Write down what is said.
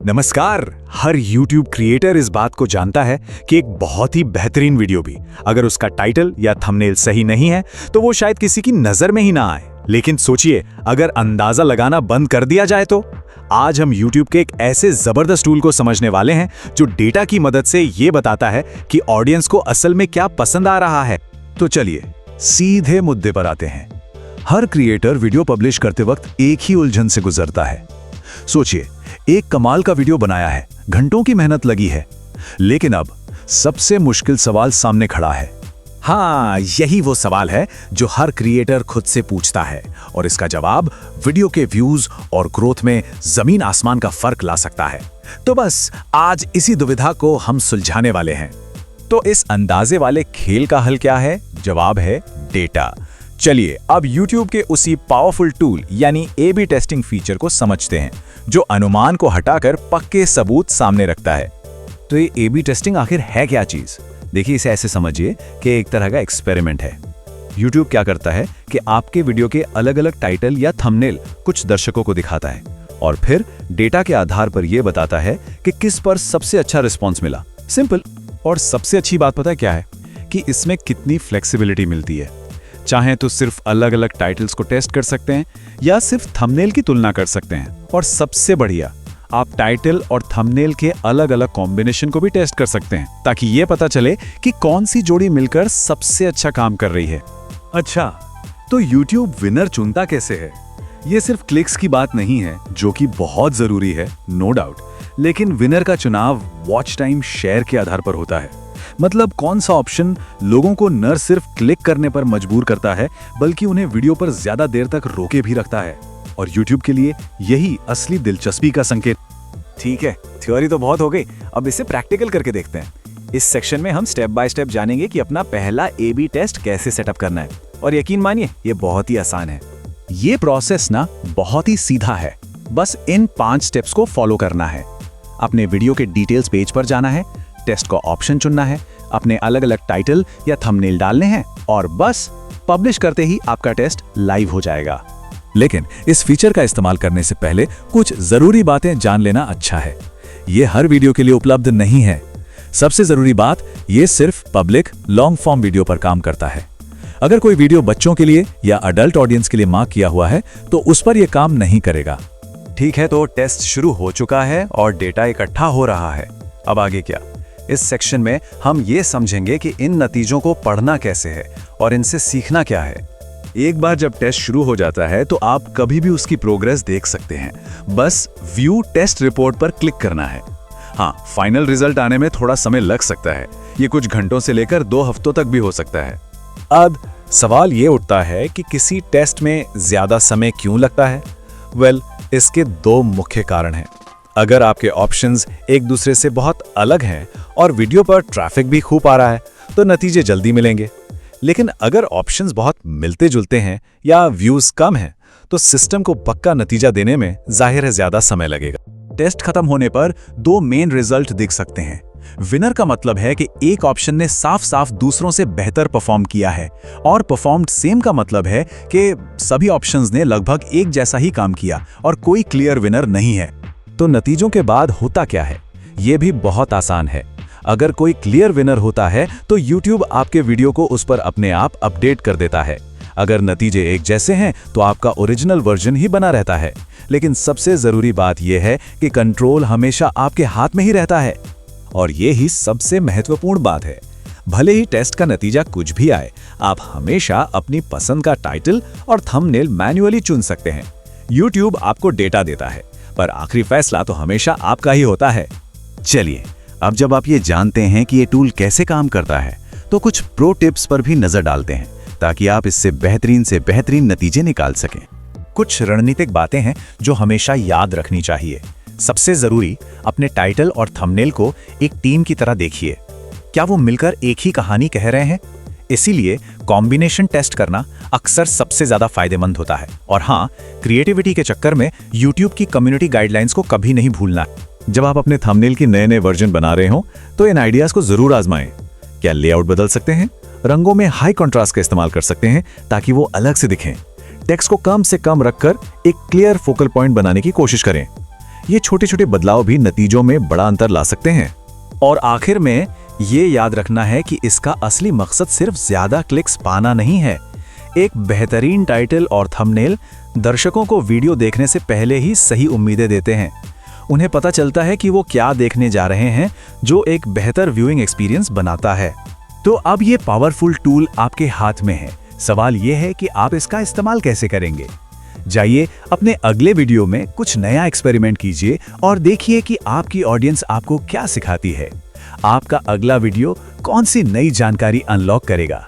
नमस्कार। हर YouTube creator इस बात को जानता है कि एक बहुत ही बेहतरीन वीडियो भी अगर उसका टाइटल या थंबनेल सही नहीं है तो वो शायद किसी की नजर में ही ना आए। लेकिन सोचिए, अगर अंदाजा लगाना बंद कर दिया जाए तो आज हम YouTube के एक ऐसे जबरदस्त टूल को समझने वाले हैं जो डेटा की मदद से ये बताता है कि ऑडियंस को असल में क्या पसंद आ रहा है। तो चलिए सीधे मुद्दे पर आते हैं। हर क्रिएटर वीडियो पब्लिश करते वक्त एक ही उलझन से गुजरता है। सोचिए, एक कमाल का वीडियो बनाया है, घंटों की मेहनत लगी है, लेकिन अब सबसे मुश्किल सवाल सामने खड़ा है। हाँ, यही वो सवाल है जो हर क्रिएटर खुद से पूछता है और इसका जवाब वीडियो के व्यूज और ग्रोथ में जमीन आसमान का फर्क ला सकता है। तो बस आज इसी दुविधा को हम सुलझाने वाले हैं। तो इस अंदाजे वाले खेल का हल क्या है? जवाब है डेटा। चलिए अब YouTube के उसी पावरफुल टूल यानी A/B टेस्टिंग फीचर को समझते हैं जो अनुमान को हटाकर पक्के सबूत सामने रखता है। तो ये A/B टेस्टिंग आखिर है क्या चीज? देखिए, इसे ऐसे समझिए कि एक तरह का एक्सपेरिमेंट है। YouTube क्या करता है कि आपके वीडियो के अलग-अलग टाइटल या थंबनेल कुछ दर्शकों को दिखाता है और फिर डेटा के आधार पर यह बताता है कि किस पर सबसे अच्छा रिस्पॉन्स मिला। सिंपल। और सबसे अच्छी बात पता है क्या है? कि इसमें कितनी फ्लेक्सिबिलिटी मिलती है। चाहे तो सिर्फ अलग-अलग टाइटल्स को टेस्ट कर सकते हैं या सिर्फ थंबनेल की तुलना कर सकते हैं। और सबसे बढ़िया, आप टाइटल और थंबनेल के अलग-अलग कॉम्बिनेशन को भी टेस्ट कर सकते हैं ताकि ये पता चले कि कौन सी जोड़ी मिलकर सबसे अच्छा काम कर रही है। अच्छा, तो YouTube विनर चुनता कैसे है? ये सिर्फ क्लिक्स की बात नहीं है, जो कि बहुत जरूरी है, नो डाउट, लेकिन विनर का चुनाव वॉच टाइम शेयर के आधार पर होता है। मतलब कौन सा ऑप्शन लोगों को न सिर्फ क्लिक करने पर मजबूर करता है बल्कि उन्हें वीडियो पर ज्यादा देर तक रोके भी रखता है। और YouTube के लिए यही असली दिलचस्पी का संकेत। ठीक है, थ्योरी तो बहुत हो गई, अब इसे प्रैक्टिकल करके देखते हैं। इस सेक्शन में हम स्टेप बाय स्टेप जानेंगे कि अपना पहला A/B टेस्ट कैसे सेटअप करना है। और यकीन मानिए, ये बहुत ही आसान है। ये प्रोसेस ना बहुत ही सीधा है। बस इन 5 स्टेप्स को फॉलो करना है। अपने वीडियो के डिटेल्स पेज पर जाना है, टेस्ट का ऑप्शन चुनना है, अपने अलग-अलग टाइटल या थंबनेल डालने हैं और बस पब्लिश करते ही आपका टेस्ट लाइव हो जाएगा। लेकिन इस फीचर का इस्तेमाल करने से पहले कुछ जरूरी बातें जान लेना अच्छा है। ये हर वीडियो के लिए उपलब्ध नहीं है। सबसे जरूरी बात, ये सिर्फ पब्लिक लॉन्ग फॉर्म वीडियो पर काम करता है। अगर कोई वीडियो बच्चों के लिए या अडल्ट ऑडियंस के लिए मार्क किया हुआ है तो उस पर यह काम नहीं करेगा। ठीक है, तो टेस्ट शुरू हो चुका है और डेटा इकट्ठा हो रहा है। अब आगे क्या? इस सेक्शन में हम ये समझेंगे कि इन नतीजों को पढ़ना कैसे है और इनसे सीखना क्या है। एक बार जब टेस्ट शुरू हो जाता है तो आप कभी भी उसकी प्रोग्रेस देख सकते हैं। बस व्यू टेस्ट रिपोर्ट पर क्लिक करना है। हाँ, फाइनल रिजल्ट आने में थोड़ा समय लग सकता है। ये कुछ घंटों से लेकर 2 हफ्तों तक भी हो सकता है। अब सवाल ये उठता है कि किसी टेस्ट में ज्यादा समय क्यों लगता है? इसके 2 मुख्य कारण हैं। अगर आपके ऑप्शंस एक दूसरे से बहुत अलग हैं और वीडियो पर ट्रैफिक भी खूब आ रहा है तो नतीजे जल्दी मिलेंगे। लेकिन अगर ऑप्शंस बहुत मिलते जुलते हैं या व्यूज कम हैं तो सिस्टम को पक्का नतीजा देने में जाहिर है ज्यादा समय लगेगा। टेस्ट खत्म होने पर 2 मेन रिजल्ट दिख सकते हैं। विनर का मतलब है कि एक ऑप्शन ने साफ साफ दूसरों से बेहतर परफॉर्म किया है और परफॉर्म्ड सेम का मतलब है कि सभी ऑप्शंस ने लगभग एक जैसा ही काम किया और कोई क्लियर विनर नहीं है। तो नतीजों के बाद होता क्या है? यह भी बहुत आसान है। अगर कोई क्लियर विनर होता है तो YouTube आपके वीडियो को उस पर अपने आप अपडेट कर देता है। अगर नतीजे एक जैसे हैं तो आपका ओरिजिनल वर्जन ही बना रहता है। लेकिन सबसे जरूरी बात यह है कि कंट्रोल हमेशा आपके हाथ में ही रहता है। और ये ही सबसे महत्वपूर्ण बात है। भले ही टेस्ट का नतीजा कुछ भी आए, आप हमेशा अपनी पसंद का टाइटल और थंबनेल मैन्युअली चुन सकते हैं। YouTube आपको डेटा देता है, पर आखिरी फैसला तो हमेशा आपका ही होता है। चलिए, अब जब आप ये जानते हैं कि ये टूल कैसे काम करता है तो कुछ प्रो टिप्स पर भी नजर डालते हैं ताकि आप इससे बेहतरीन से बेहतरीन नतीजे निकाल सकें। कुछ रणनीतिक बातें हैं जो हमेशा याद रखनी चाहिए। सबसे जरूरी, अपने टाइटल और थंबनेल को एक टीम की तरह देखिए। क्या वो मिलकर एक ही कहानी कह रहे हैं? इसीलिए कॉम्बिनेशन टेस्ट करना अक्सर सबसे ज्यादा फायदेमंद होता है। और हाँ, क्रिएटिविटी के चक्कर में YouTube की कम्युनिटी गाइडलाइंस को कभी नहीं भूलना। जब आप अपने थंबनेल की नए वर्जन बना रहे हो तो इन आइडियाज को जरूर आजमाएं। क्या लेआउट बदल सकते हैं? रंगों में हाई कंट्रास्ट का इस्तेमाल कर सकते हैं ताकि वो अलग से दिखें। टेक्स्ट को कम से कम रखकर एक क्लियर फोकल पॉइंट बनाने की कोशिश करें। ये छोटे छोटे बदलाव भी नतीजों में बड़ा अंतर ला सकते हैं। और आखिर में ये याद रखना है कि इसका असली मकसद सिर्फ ज्यादा क्लिक्स पाना नहीं है। एक बेहतरीन टाइटल और थंबनेल दर्शकों को वीडियो देखने से पहले ही सही उम्मीदें देते हैं। उन्हें पता चलता है कि वो क्या देखने जा रहे हैं, जो एक बेहतर व्यूइंग एक्सपीरियंस बनाता है। तो अब ये पावरफुल टूल आपके हाथ में है। सवाल ये है कि आप इसका इस्तेमाल कैसे करेंगे। जाइए अपने अगले वीडियो में कुछ नया एक्सपेरिमेंट कीजिए और देखिए कि आपकी ऑडियंस आपको क्या सिखाती है। आपका अगला वीडियो कौन सी नई जानकारी अनलॉक करेगा।